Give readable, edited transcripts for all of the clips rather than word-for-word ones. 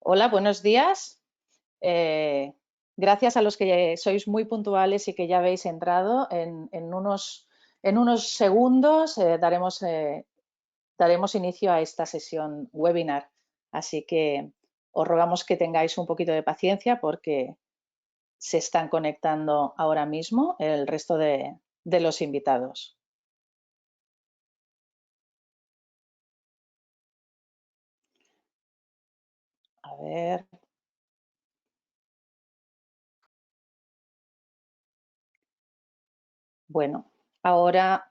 Hola, buenos días. Gracias a los que sois muy puntuales y que ya habéis entrado. En unos segundos daremos inicio a esta sesión webinar. Así que os rogamos que tengáis un poquito de paciencia porque se están conectando ahora mismo el resto de los invitados. A ver. Bueno, ahora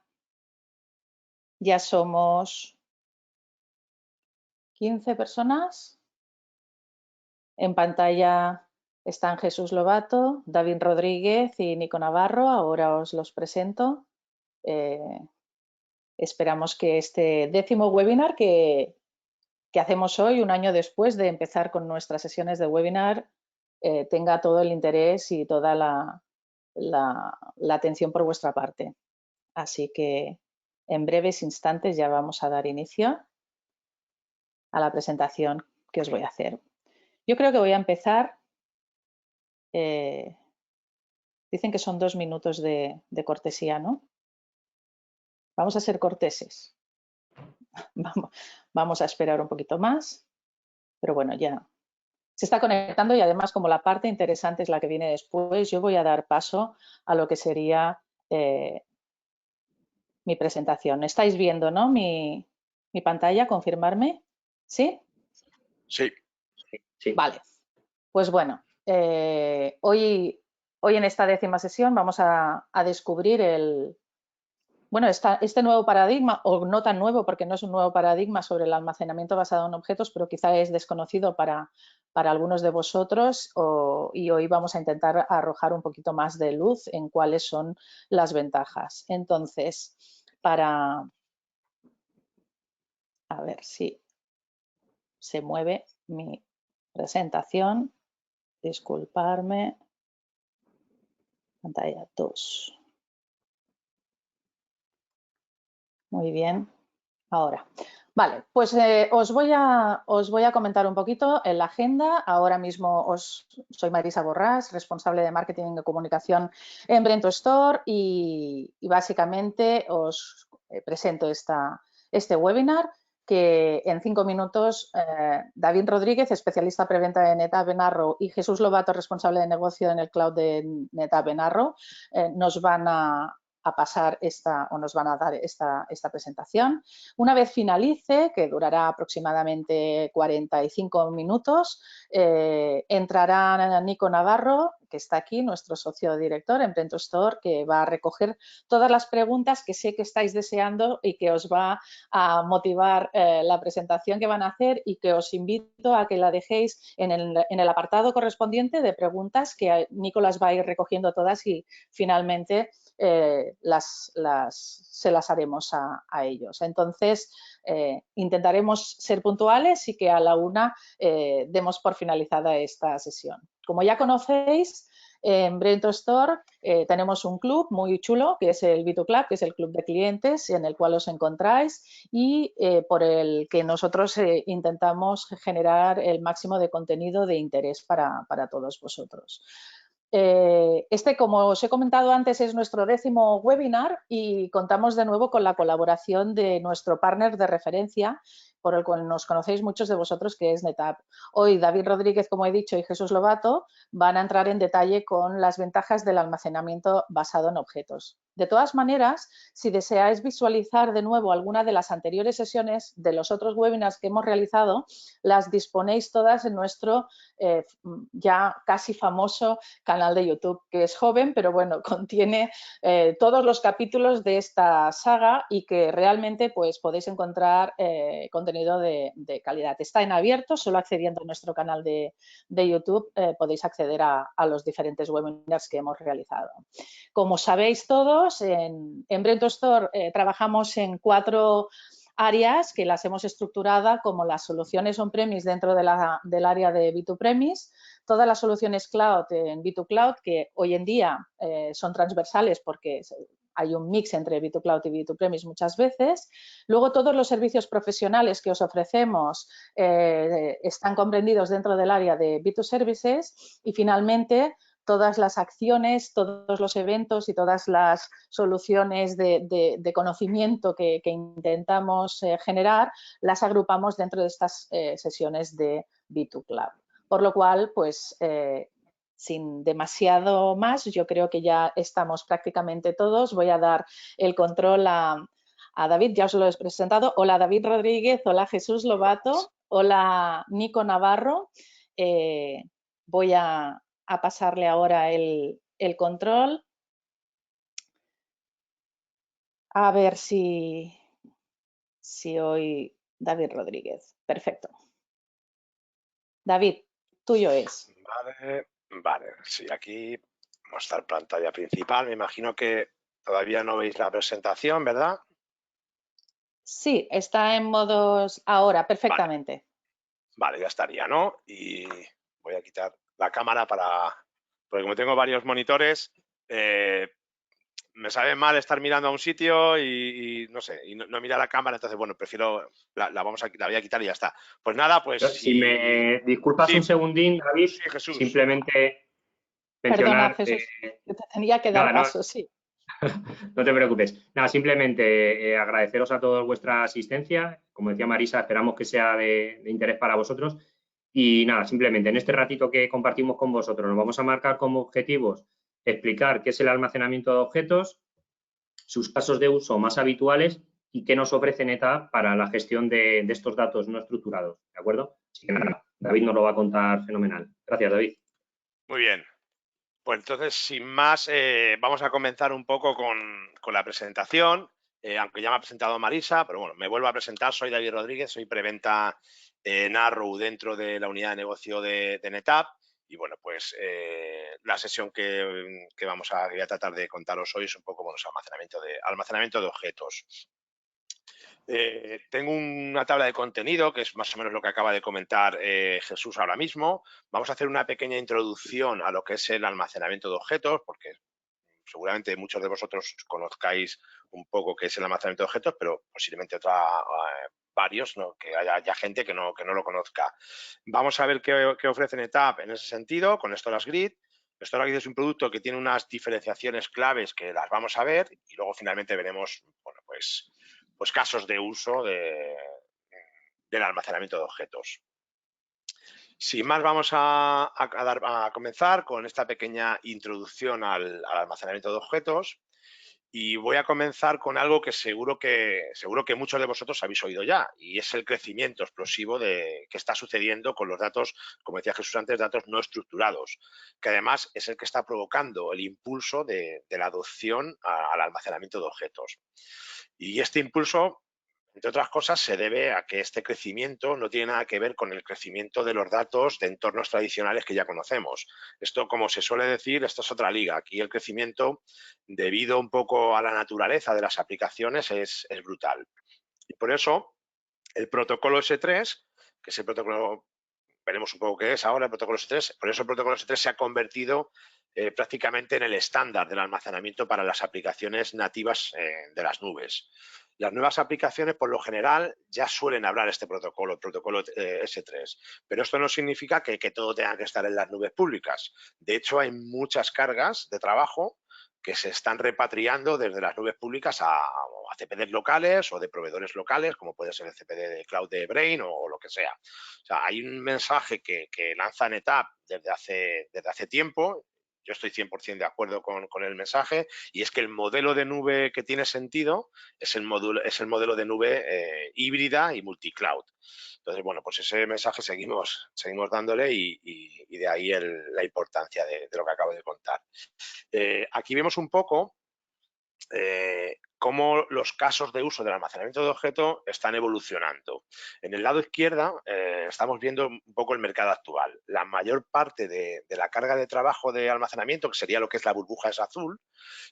ya somos 15 personas. En pantalla están Jesús Lobato, David Rodríguez y Nico Navarro. Ahora os los presento. Esperamos que este 10º webinar que hacemos hoy, un año después de empezar con nuestras sesiones de webinar, tenga todo el interés y toda la atención por vuestra parte. Así que en breves instantes ya vamos a dar inicio a la presentación que os voy a hacer. Yo creo que voy a empezar. Dicen que son 2 minutos de cortesía, ¿no? Vamos a ser corteses. Vamos a esperar un poquito más, pero bueno, ya se está conectando y además como la parte interesante es la que viene después, yo voy a dar paso a lo que sería mi presentación. ¿Estáis viendo, no? Mi pantalla, confirmarme. ¿Sí? Sí. Vale. Pues bueno, hoy en esta 10ª sesión vamos a descubrir este nuevo paradigma, o no tan nuevo porque no es un nuevo paradigma sobre el almacenamiento basado en objetos, pero quizá es desconocido para algunos de vosotros y hoy vamos a intentar arrojar un poquito más de luz en cuáles son las ventajas. Entonces, a ver si se mueve mi presentación, disculparme, pantalla 2. Muy bien, ahora. Vale, pues os voy a comentar un poquito en la agenda. Ahora mismo soy Marisa Borrás, responsable de marketing y comunicación en Brento Store y básicamente os presento este webinar que en 5 minutos David Rodríguez, especialista preventa de NetApp en Arrow, y Jesús Lobato, responsable de negocio en el cloud de NetApp en Arrow, nos van a pasar nos van a dar esta presentación. Una vez finalice, que durará aproximadamente 45 minutos, entrará Nico Navarro, que está aquí, nuestro socio director en Brento Store, que va a recoger todas las preguntas que sé que estáis deseando y que os va a motivar la presentación que van a hacer y que os invito a que la dejéis en el apartado correspondiente de preguntas que Nico las va a ir recogiendo todas y finalmente se las haremos a ellos. Entonces, intentaremos ser puntuales y que a la 1 demos por finalizada esta sesión. Como ya conocéis, en Brento Store tenemos un club muy chulo que es el B2 Club, que es el club de clientes en el cual os encontráis y por el que nosotros intentamos generar el máximo de contenido de interés para todos vosotros. Como os he comentado antes, es nuestro 10º webinar y contamos de nuevo con la colaboración de nuestro partner de referencia, por el cual nos conocéis muchos de vosotros, que es NetApp. Hoy David Rodríguez, como he dicho, y Jesús Lobato van a entrar en detalle con las ventajas del almacenamiento basado en objetos. De todas maneras, si deseáis visualizar de nuevo alguna de las anteriores sesiones de los otros webinars que hemos realizado, las disponéis todas en nuestro ya casi famoso canal de YouTube, que es joven, pero bueno, contiene todos los capítulos de esta saga y que realmente pues podéis encontrar contenido de calidad. Está en abierto, solo accediendo a nuestro canal de YouTube podéis acceder a los diferentes webinars que hemos realizado. Como sabéis todos, en Brento Store trabajamos en 4 áreas que las hemos estructurado como las soluciones on-premise dentro del área de B2 Premise, todas las soluciones cloud en B2 Cloud, que hoy en día son transversales porque hay un mix entre B2Cloud y B2Premise muchas veces. Luego, todos los servicios profesionales que os ofrecemos están comprendidos dentro del área de B2Services y, finalmente, todas las acciones, todos los eventos y todas las soluciones de conocimiento que intentamos generar, las agrupamos dentro de estas sesiones de B2Cloud. Por lo cual, pues, sin demasiado más, yo creo que ya estamos prácticamente todos. Voy a dar el control a David, ya os lo he presentado. Hola David Rodríguez, hola Jesús Lobato, hola Nico Navarro. Voy a pasarle ahora el control. A ver si hoy David Rodríguez. Perfecto. David, tuyo es. Vale, sí, aquí mostrar pantalla principal. Me imagino que todavía no veis la presentación, ¿verdad? Sí, está en modos ahora, perfectamente. Vale, ya estaría, ¿no? Y voy a quitar la cámara porque como tengo varios monitores, me sabe mal estar mirando a un sitio y no sé, y no mira la cámara, entonces, bueno, prefiero, la voy a quitar y ya está. Pues nada, pues Si me disculpas sí, un segundín, David, sí, Jesús. simplemente Perdona, mencionar... Jesús, que te tenía que dar paso, sí. No te preocupes. Nada, simplemente agradeceros a todos vuestra asistencia. Como decía Marisa, esperamos que sea de interés para vosotros. Y nada, simplemente en este ratito que compartimos con vosotros nos vamos a marcar como objetivos explicar qué es el almacenamiento de objetos, sus casos de uso más habituales y qué nos ofrece NetApp para la gestión de estos datos no estructurados. ¿De acuerdo? Así que nada, David nos lo va a contar fenomenal. Gracias, David. Muy bien. Pues entonces, sin más, vamos a comenzar un poco con la presentación, aunque ya me ha presentado Marisa, pero bueno, me vuelvo a presentar, soy David Rodríguez, soy preventa Narrow dentro de la unidad de negocio de NetApp y bueno, pues la sesión que voy a tratar de contaros hoy es un poco bueno, almacenamiento de objetos. Tengo una tabla de contenido que es más o menos lo que acaba de comentar Jesús ahora mismo. Vamos a hacer una pequeña introducción a lo que es el almacenamiento de objetos, porque seguramente muchos de vosotros conozcáis un poco qué es el almacenamiento de objetos, pero posiblemente varios, ¿no? Que haya gente que no lo conozca. Vamos a ver qué ofrece NetApp en ese sentido con Storage Grid. Storage Grid es un producto que tiene unas diferenciaciones claves que las vamos a ver y luego finalmente veremos, bueno, pues casos de uso del almacenamiento de objetos. Sin más, vamos a comenzar con esta pequeña introducción al almacenamiento de objetos y voy a comenzar con algo que seguro que muchos de vosotros habéis oído ya y es el crecimiento explosivo que está sucediendo con los datos, como decía Jesús antes, datos no estructurados, que además es el que está provocando el impulso de la adopción al almacenamiento de objetos. Y este impulso, entre otras cosas, se debe a que este crecimiento no tiene nada que ver con el crecimiento de los datos de entornos tradicionales que ya conocemos. Esto, como se suele decir, esto es otra liga. Aquí el crecimiento, debido un poco a la naturaleza de las aplicaciones, es brutal. Y por eso, el protocolo S3, que es el protocolo, veremos un poco qué es ahora el protocolo S3, por eso el protocolo S3 se ha convertido prácticamente en el estándar del almacenamiento para las aplicaciones nativas de las nubes. Las nuevas aplicaciones, por lo general, ya suelen hablar este protocolo, el protocolo S3, pero esto no significa que todo tenga que estar en las nubes públicas. De hecho, hay muchas cargas de trabajo que se están repatriando desde las nubes públicas a CPDs locales o de proveedores locales, como puede ser el CPD de Cloud de Brain o lo que sea. O sea, hay un mensaje que lanza NetApp desde hace tiempo. Yo estoy 100% de acuerdo con el mensaje y es que el modelo de nube que tiene sentido es el modelo de nube híbrida y multicloud. Entonces, bueno, pues ese mensaje seguimos dándole y de ahí la importancia de lo que acabo de contar. Aquí vemos un poco cómo los casos de uso del almacenamiento de objetos están evolucionando. En el lado izquierdo estamos viendo un poco el mercado actual. La mayor parte de la carga de trabajo de almacenamiento, que sería lo que es la burbuja esa azul,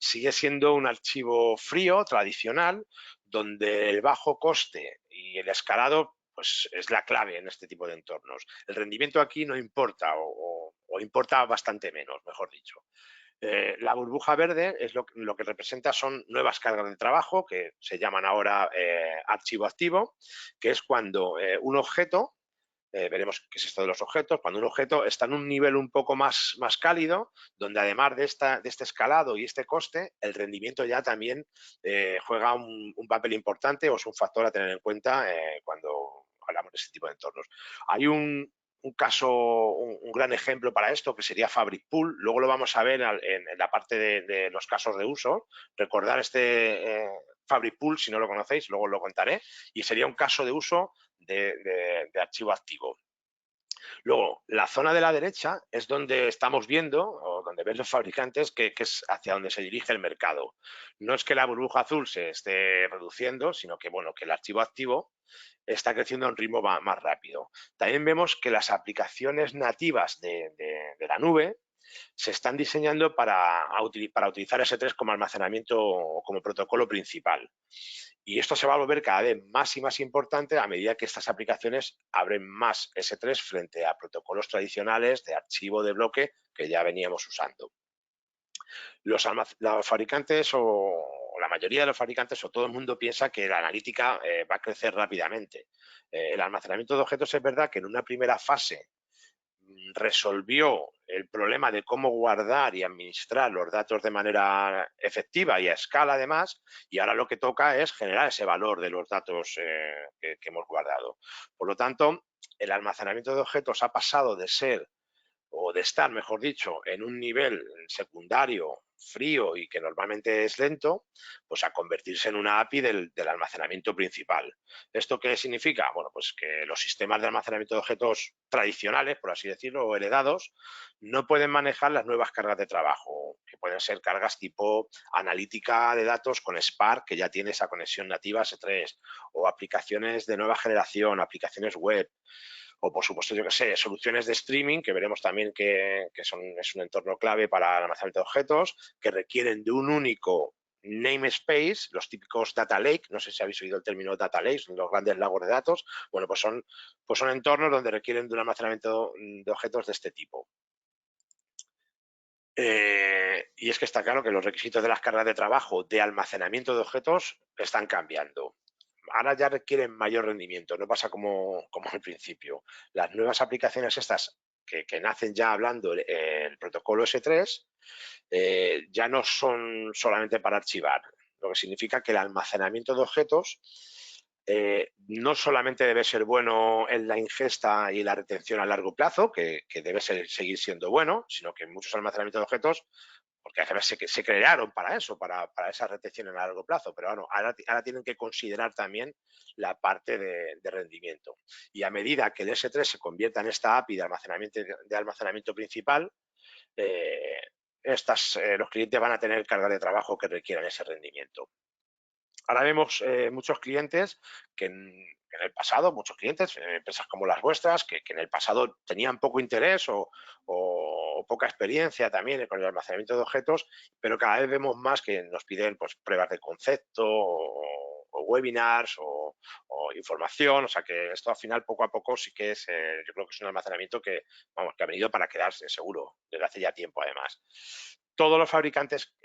sigue siendo un archivo frío, tradicional, donde el bajo coste y el escalado pues, es la clave en este tipo de entornos. El rendimiento aquí no importa o importa bastante menos, mejor dicho. La burbuja verde es lo que representa son nuevas cargas de trabajo que se llaman ahora archivo activo, que es cuando un objeto, veremos qué es esto de los objetos, cuando un objeto está en un nivel un poco más cálido, donde además de este escalado y este coste, el rendimiento ya también juega un papel importante o es un factor a tener en cuenta cuando hablamos de este tipo de entornos. Hay un caso, un gran ejemplo para esto, que sería Fabric Pool. Luego lo vamos a ver en la parte de los casos de uso. Recordar este Fabric Pool, si no lo conocéis, luego lo contaré, y sería un caso de uso de archivo activo. Luego, la zona de la derecha es donde estamos viendo, o donde ven los fabricantes, que es hacia donde se dirige el mercado. No es que la burbuja azul se esté reduciendo, sino que, bueno, que el archivo activo está creciendo a un ritmo más rápido. También vemos que las aplicaciones nativas de la nube se están diseñando para utilizar S3 como almacenamiento o como protocolo principal. Y esto se va a volver cada vez más y más importante a medida que estas aplicaciones abren más S3 frente a protocolos tradicionales de archivo de bloque que ya veníamos usando. Los fabricantes o la mayoría de los fabricantes o todo el mundo piensa que la analítica va a crecer rápidamente. El almacenamiento de objetos es verdad que en una primera fase resolvió el problema de cómo guardar y administrar los datos de manera efectiva y a escala además, y ahora lo que toca es generar ese valor de los datos que hemos guardado. Por lo tanto, el almacenamiento de objetos ha pasado de ser, o de estar, mejor dicho, en un nivel secundario, frío y que normalmente es lento, pues a convertirse en una API del almacenamiento principal. ¿Esto qué significa? Bueno, pues que los sistemas de almacenamiento de objetos tradicionales, por así decirlo, o heredados, no pueden manejar las nuevas cargas de trabajo, que pueden ser cargas tipo analítica de datos con Spark, que ya tiene esa conexión nativa S3, o aplicaciones de nueva generación, aplicaciones web, o por supuesto, yo que sé, soluciones de streaming, que veremos también que es un entorno clave para el almacenamiento de objetos, que requieren de un único namespace, los típicos data lake, no sé si habéis oído el término data lake, son los grandes lagos de datos. Bueno, pues son entornos donde requieren de un almacenamiento de objetos de este tipo. Y es que está claro que los requisitos de las cargas de trabajo de almacenamiento de objetos están cambiando. Ahora ya requieren mayor rendimiento, no pasa como al principio. Las nuevas aplicaciones estas que nacen ya hablando el protocolo S3 ya no son solamente para archivar, lo que significa que el almacenamiento de objetos no solamente debe ser bueno en la ingesta y la retención a largo plazo, que debe seguir siendo bueno, sino que muchos almacenamientos de objetos, porque a veces se crearon para eso, para esa retención a largo plazo, pero bueno, ahora tienen que considerar también la parte de rendimiento. Y a medida que el S3 se convierta en esta API de almacenamiento principal, los clientes van a tener cargas de trabajo que requieran ese rendimiento. Ahora vemos muchos clientes que en el pasado, muchos clientes, empresas como las vuestras, que en el pasado tenían poco interés o poca experiencia también con el almacenamiento de objetos, pero cada vez vemos más que nos piden pues, pruebas de concepto o webinars o información. O sea que esto al final poco a poco sí que es, yo creo que es un almacenamiento que ha venido para quedarse seguro, desde hace ya tiempo además. Todos los fabricantes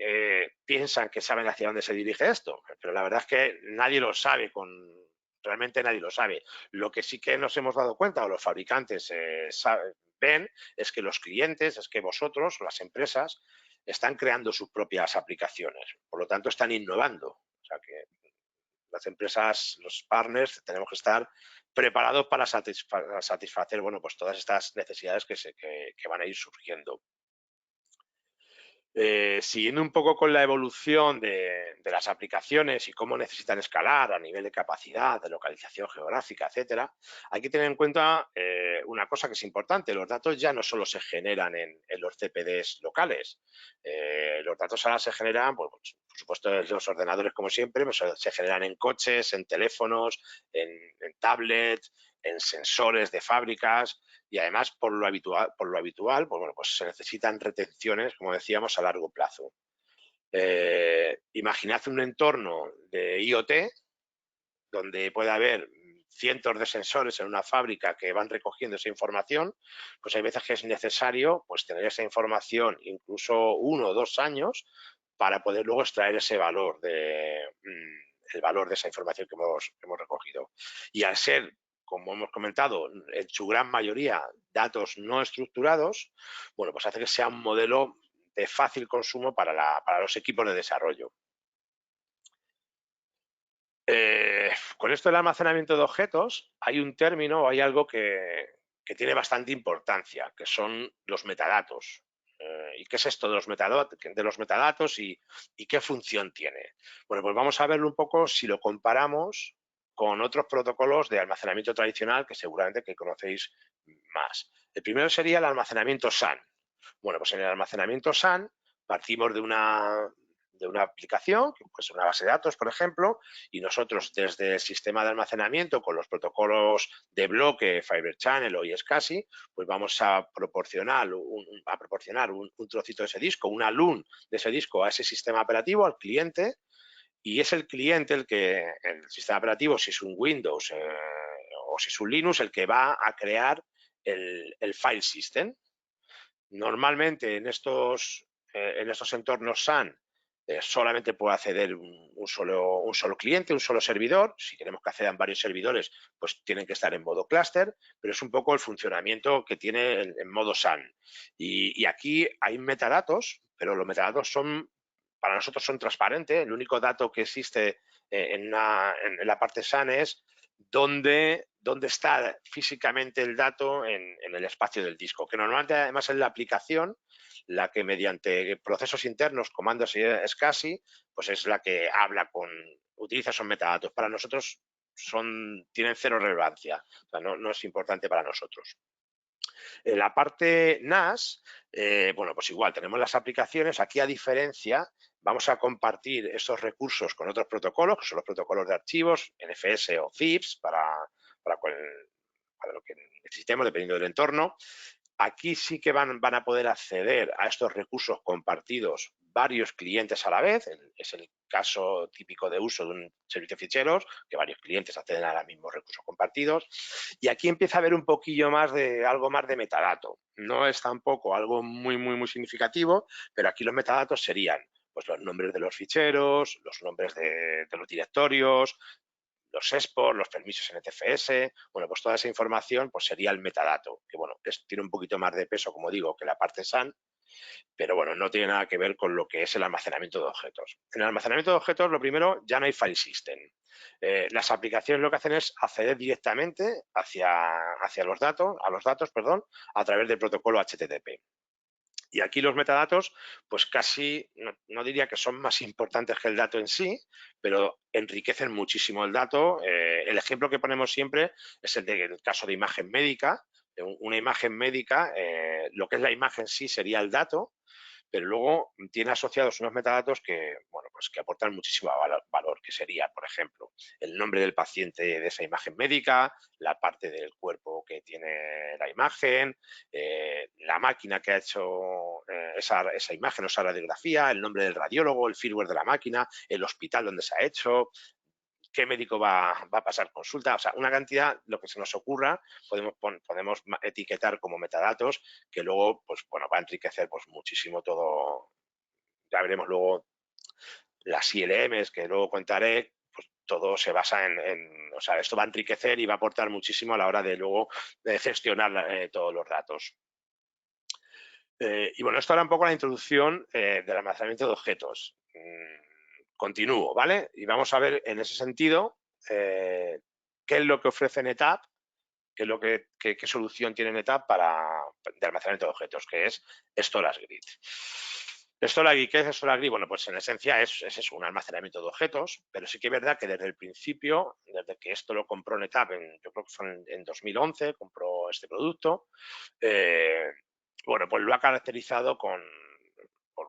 piensan que saben hacia dónde se dirige esto, pero la verdad es que nadie lo sabe, realmente nadie lo sabe. Lo que sí que nos hemos dado cuenta, o los fabricantes ven, es que los clientes, es que vosotros, las empresas, están creando sus propias aplicaciones. Por lo tanto, están innovando. O sea que las empresas, los partners, tenemos que estar preparados para satisfacer bueno, pues todas estas necesidades que van a ir surgiendo. Siguiendo un poco con la evolución de las aplicaciones y cómo necesitan escalar a nivel de capacidad, de localización geográfica, etcétera, hay que tener en cuenta una cosa que es importante. Los datos ya no solo se generan en los CPDs locales. Los datos ahora se generan, pues, por supuesto, en los ordenadores, como siempre, pues, se generan en coches, en teléfonos, en tablets, en sensores de fábricas. Y además, por lo habitual pues, bueno, pues se necesitan retenciones, como decíamos, a largo plazo. Imaginad un entorno de IoT donde puede haber cientos de sensores en una fábrica que van recogiendo esa información, pues hay veces que es necesario pues, tener esa información incluso 1 o 2 años para poder luego extraer ese valor el valor de esa información que hemos recogido. Y al ser, como hemos comentado, en su gran mayoría datos no estructurados, bueno, pues hace que sea un modelo de fácil consumo para los equipos de desarrollo. Con esto del almacenamiento de objetos, hay un término, hay algo que tiene bastante importancia, que son los metadatos. ¿Y qué es esto de los metadatos y qué función tiene? Bueno, pues vamos a verlo un poco si lo comparamos con otros protocolos de almacenamiento tradicional que seguramente que conocéis más. El primero sería el almacenamiento SAN. Bueno, pues en el almacenamiento SAN partimos de una aplicación, que puede ser una base de datos, por ejemplo, y nosotros desde el sistema de almacenamiento con los protocolos de bloque, Fibre Channel o iSCSI, pues vamos a proporcionar un trocito de ese disco, una LUN de ese disco a ese sistema operativo, al cliente, y es el cliente el sistema operativo, si es un Windows o si es un Linux, el que va a crear el file system. Normalmente en estos entornos SAN solamente puede acceder un solo cliente, un solo servidor. Si queremos que accedan varios servidores, pues tienen que estar en modo clúster, pero es un poco el funcionamiento que tiene en modo SAN. Y aquí hay metadatos, pero los metadatos para nosotros son transparentes. El único dato que existe en la parte SAN es dónde está físicamente el dato en el espacio del disco, que normalmente además es la aplicación la que mediante procesos internos, comandos y SCSI, pues es la que utiliza esos metadatos. Para nosotros tienen cero relevancia, o sea, no es importante para nosotros. En la parte NAS, bueno, pues igual tenemos las aplicaciones. Aquí, a diferencia, vamos a compartir estos recursos con otros protocolos, que son los protocolos de archivos, NFS o FIPS, para lo que necesitemos, dependiendo del entorno. Aquí sí que van a poder acceder a estos recursos compartidos varios clientes a la vez. Es el caso típico de uso de un servicio de ficheros, que varios clientes acceden a los mismos recursos compartidos. Y aquí empieza a haber un poquillo más algo más de metadato. No es tampoco algo muy, muy, muy significativo, pero aquí los metadatos serían pues, los nombres de los ficheros, los nombres de los directorios, los export, los permisos NTFS, bueno, pues toda esa información pues sería el metadato, que bueno, tiene un poquito más de peso, como digo, que la parte SAN, pero bueno, no tiene nada que ver con lo que es el almacenamiento de objetos. En el almacenamiento de objetos, lo primero, ya no hay file system. Las aplicaciones lo que hacen es acceder directamente hacia los datos, a través del protocolo HTTP. Y aquí los metadatos, pues casi, no diría que son más importantes que el dato en sí, pero enriquecen muchísimo el dato. El ejemplo que ponemos siempre es el caso de imagen médica. Una imagen médica, lo que es la imagen sí sería el dato, pero luego tiene asociados unos metadatos que, bueno, pues que aportan muchísimo valor, que sería, por ejemplo, el nombre del paciente de esa imagen médica, la parte del cuerpo que tiene la imagen, la máquina que ha hecho esa imagen o esa radiografía, el nombre del radiólogo, el firmware de la máquina, el hospital donde se ha hecho, qué médico va a pasar consulta, o sea, una cantidad, lo que se nos ocurra, podemos etiquetar como metadatos, que luego, pues bueno, va a enriquecer pues muchísimo todo. Ya veremos luego las ILMs, que luego contaré, pues todo se basa o sea, esto va a enriquecer y va a aportar muchísimo a la hora de luego gestionar todos los datos. Y bueno, esto era un poco la introducción del almacenamiento de objetos. Continúo, ¿vale? Y vamos a ver en ese sentido qué es lo que ofrece NetApp, qué solución tiene NetApp de almacenamiento de objetos, que es StorageGRID. ¿Qué es StorageGRID? Bueno, pues en esencia es eso, un almacenamiento de objetos, pero sí que es verdad que desde el principio, desde que esto lo compró NetApp, yo creo que fue en 2011, compró este producto, bueno, pues lo ha caracterizado por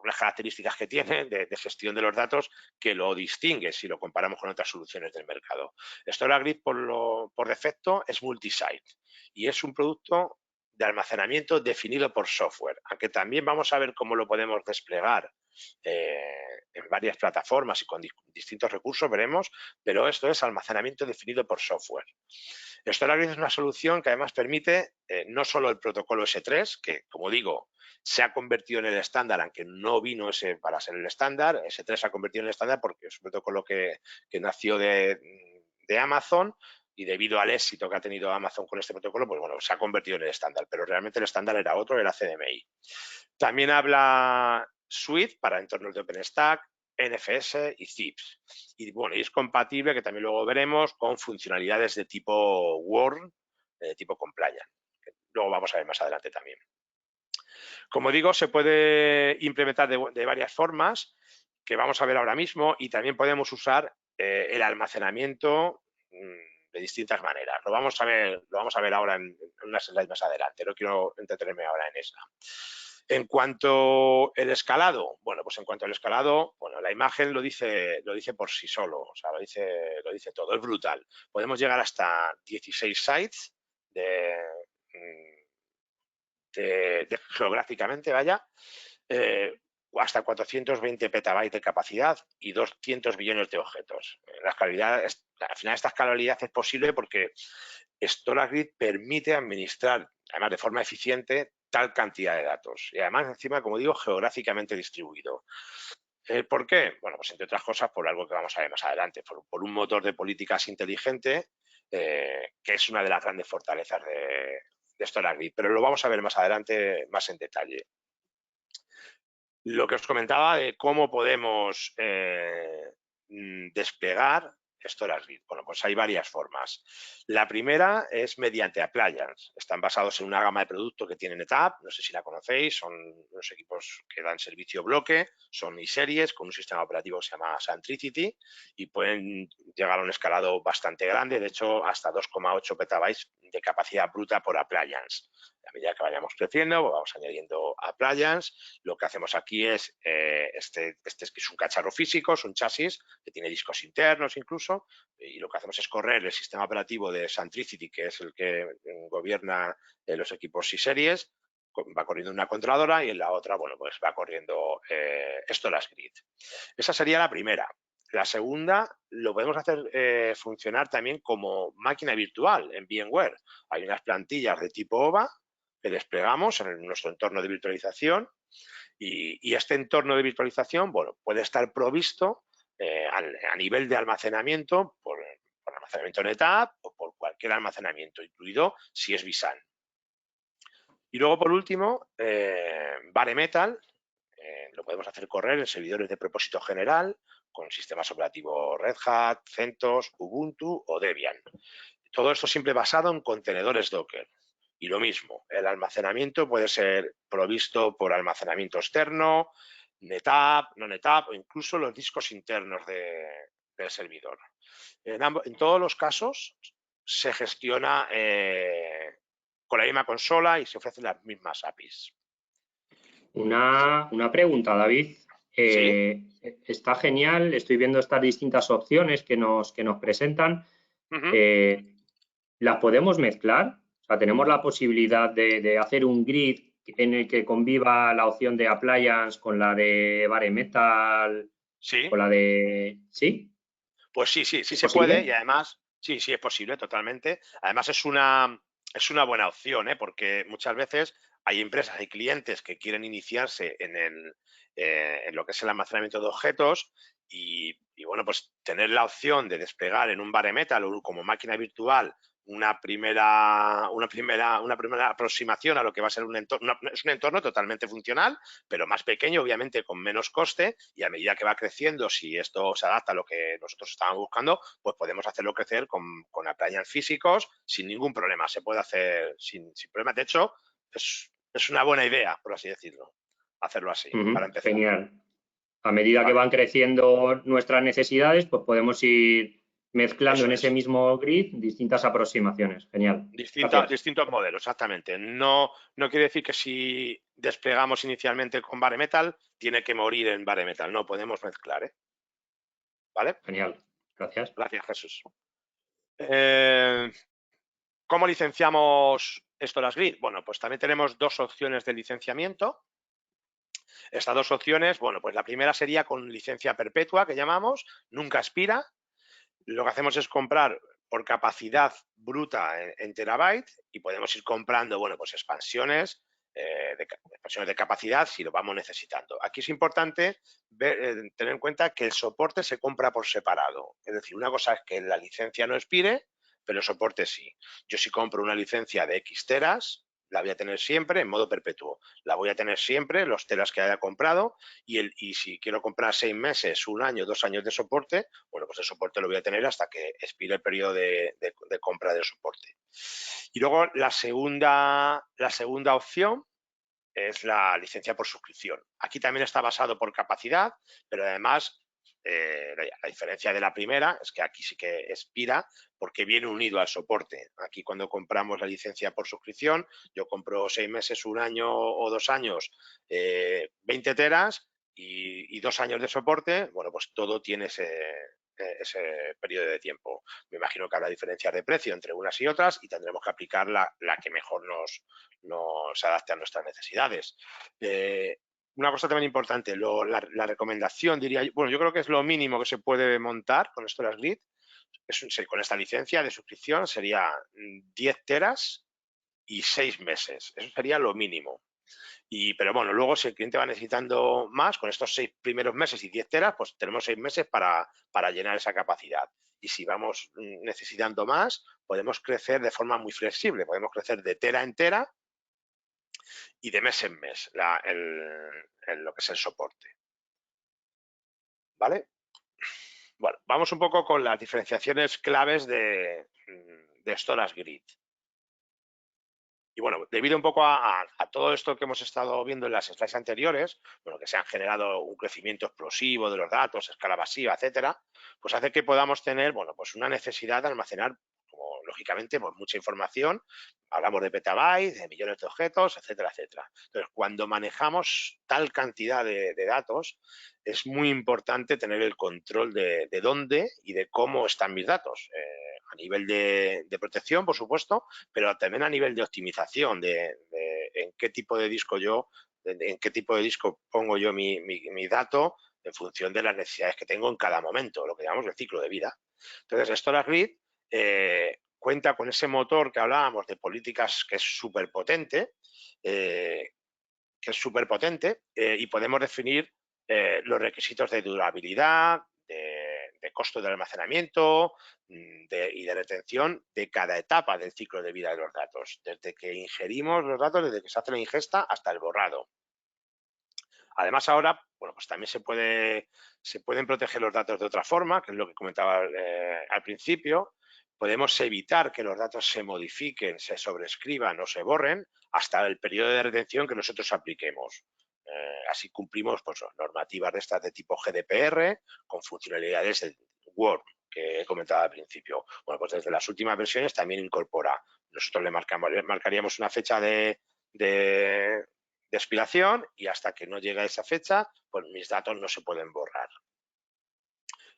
unas características que tiene de gestión de los datos que lo distingue si lo comparamos con otras soluciones del mercado. StorageGRID por defecto es multisite y es un producto de almacenamiento definido por software, aunque también vamos a ver cómo lo podemos desplegar en varias plataformas y con distintos recursos, veremos, pero esto es almacenamiento definido por software. StorageGRID es una solución que además permite no solo el protocolo S3, que como digo, se ha convertido en el estándar, aunque no vino ese para ser el estándar, S3 se ha convertido en el estándar porque es un protocolo que nació de Amazon, y debido al éxito que ha tenido Amazon con este protocolo, pues bueno, se ha convertido en el estándar, pero realmente el estándar era otro, era CDMI. También habla Suite para entornos de OpenStack, NFS y Zips. Y bueno, y es compatible, que también luego veremos, con funcionalidades de tipo Word, de tipo Compliant, que luego vamos a ver más adelante también. Como digo, se puede implementar de varias formas, que vamos a ver ahora mismo, y también podemos usar el almacenamiento de distintas maneras. Lo vamos a ver ahora en unas slides más adelante. No quiero entretenerme ahora en esa. En cuanto al escalado, bueno, pues en cuanto al escalado, bueno, la imagen lo dice por sí solo, o sea, lo dice todo, es brutal. Podemos llegar hasta 16 sites geográficamente, vaya, hasta 420 petabytes de capacidad y 200 billones de objetos. La escalabilidad, al final esta escalabilidad es posible porque StorageGRID permite administrar, además de forma eficiente, tal cantidad de datos. Y además, encima, como digo, geográficamente distribuido. ¿Por qué? Bueno, pues entre otras cosas por algo que vamos a ver más adelante, por un motor de políticas inteligente, que es una de las grandes fortalezas de StorageGRID, pero lo vamos a ver más adelante, más en detalle. Lo que os comentaba de cómo podemos desplegar StorageGRID. Bueno, pues hay varias formas. La primera es mediante appliance. Están basados en una gama de productos que tiene NetApp, no sé si la conocéis, son unos equipos que dan servicio bloque, son iSeries con un sistema operativo que se llama Centricity y pueden llegar a un escalado bastante grande, de hecho hasta 2,8 petabytes de capacidad bruta por appliance. A medida que vayamos creciendo, vamos añadiendo appliance. Lo que hacemos aquí es, este es un cacharro físico, es un chasis que tiene discos internos incluso, y lo que hacemos es correr el sistema operativo de Centricity, que es el que gobierna los equipos iSeries, va corriendo una controladora y en la otra, bueno, pues va corriendo StorageGRID. Esa sería la primera. La segunda lo podemos hacer funcionar también como máquina virtual en VMware. Hay unas plantillas de tipo OVA que desplegamos en nuestro entorno de virtualización y este entorno de virtualización, bueno, puede estar provisto a nivel de almacenamiento por almacenamiento NetApp o por cualquier almacenamiento, incluido si es vSAN. Y luego, por último, Bare Metal, lo podemos hacer correr en servidores de propósito general con sistemas operativos Red Hat, CentOS, Ubuntu o Debian. Todo esto siempre basado en contenedores Docker. Y lo mismo, el almacenamiento puede ser provisto por almacenamiento externo, NetApp, no NetApp o incluso los discos internos del servidor. En todos los casos se gestiona con la misma consola y se ofrecen las mismas APIs. Una pregunta, David. ¿Sí? Está genial, estoy viendo estas distintas opciones que nos presentan. ¿Las podemos mezclar? O sea, ¿tenemos la posibilidad de hacer un grid en el que conviva la opción de appliance con la de Bare Metal? Sí. Con la de... ¿Sí? Pues sí se posible? puede y además, sí es posible totalmente. Además es una buena opción, porque muchas veces hay empresas y clientes que quieren iniciarse en lo que es el almacenamiento de objetos y bueno, pues tener la opción de desplegar en un Bare Metal o como máquina virtual una primera aproximación a lo que va a ser un entorno. Es un entorno totalmente funcional, pero más pequeño, obviamente, con menos coste, y a medida que va creciendo, si esto se adapta a lo que nosotros estábamos buscando, pues podemos hacerlo crecer con appliances físicos sin ningún problema. Se puede hacer sin problema. De hecho, es una buena idea, por así decirlo, hacerlo así, para empezar. Genial. A medida que van creciendo nuestras necesidades, pues podemos ir mezclando en ese mismo grid distintas aproximaciones. Genial. Distintos modelos, exactamente. No quiere decir que si desplegamos inicialmente con Bare Metal, tiene que morir en Bare Metal. No, podemos mezclar, ¿vale? Genial. Gracias. Gracias, Jesús. ¿Cómo licenciamos Storage Grid? Bueno, pues también tenemos dos opciones de licenciamiento. Estas dos opciones, bueno, pues la primera sería con licencia perpetua, que llamamos, nunca expira. Lo que hacemos es comprar por capacidad bruta en terabyte y podemos ir comprando, bueno, pues expansiones de capacidad si lo vamos necesitando. Aquí es importante tener en cuenta que el soporte se compra por separado. Es decir, una cosa es que la licencia no expire, pero el soporte sí. Yo si compro una licencia de X teras, la voy a tener siempre en modo perpetuo. La voy a tener siempre los teras que haya comprado y si quiero comprar 6 meses, 1 año, 2 años de soporte, bueno, pues el soporte lo voy a tener hasta que expire el periodo de compra del soporte. Y luego la segunda opción es la licencia por suscripción. Aquí también está basado por capacidad, pero además la diferencia de la primera es que aquí sí que expira porque viene unido al soporte. Aquí cuando compramos la licencia por suscripción, yo compro 6 meses, 1 año o 2 años, 20 teras y 2 años de soporte, bueno, pues todo tiene ese periodo de tiempo. Me imagino que habrá diferencias de precio entre unas y otras y tendremos que aplicar la que mejor nos adapte a nuestras necesidades. Una cosa también importante, la recomendación, diría yo, bueno, yo creo que es lo mínimo que se puede montar con Storage Grid, con esta licencia de suscripción sería 10 teras y 6 meses, eso sería lo mínimo. Pero bueno, luego si el cliente va necesitando más, con estos 6 primeros meses y 10 teras, pues tenemos 6 meses para llenar esa capacidad. Y si vamos necesitando más, podemos crecer de forma muy flexible, podemos crecer de tera en tera y de mes en mes lo que es el soporte. ¿Vale? Bueno, vamos un poco con las diferenciaciones claves de Storage Grid. Y bueno, debido un poco a todo esto que hemos estado viendo en las slides anteriores, bueno, que se han generado un crecimiento explosivo de los datos, escala masiva, etcétera, pues hace que podamos tener, bueno, pues una necesidad de almacenar, como lógicamente, pues mucha información. Hablamos de petabytes, de millones de objetos, etcétera, etcétera. Entonces, cuando manejamos tal cantidad de datos, es muy importante tener el control de dónde y de cómo están mis datos. A nivel de protección, por supuesto, pero también a nivel de optimización, de en qué tipo de disco en qué tipo de disco pongo yo mi dato en función de las necesidades que tengo en cada momento, lo que llamamos el ciclo de vida. Entonces, Storage Grid cuenta con ese motor que hablábamos de políticas que es súper potente, y podemos definir los requisitos de durabilidad, de costo de almacenamiento y de retención de cada etapa del ciclo de vida de los datos, desde que ingerimos los datos, desde que se hace la ingesta hasta el borrado. Además, ahora, bueno, pues también se pueden proteger los datos de otra forma, que es lo que comentaba al principio. Podemos evitar que los datos se modifiquen, se sobrescriban o se borren hasta el periodo de retención que nosotros apliquemos. Así cumplimos pues, normativas de estas de tipo GDPR con funcionalidades de Word, que he comentado al principio. Bueno, pues desde las últimas versiones también incorpora. Nosotros le marcaríamos una fecha de expiración y hasta que no llegue a esa fecha, pues mis datos no se pueden borrar.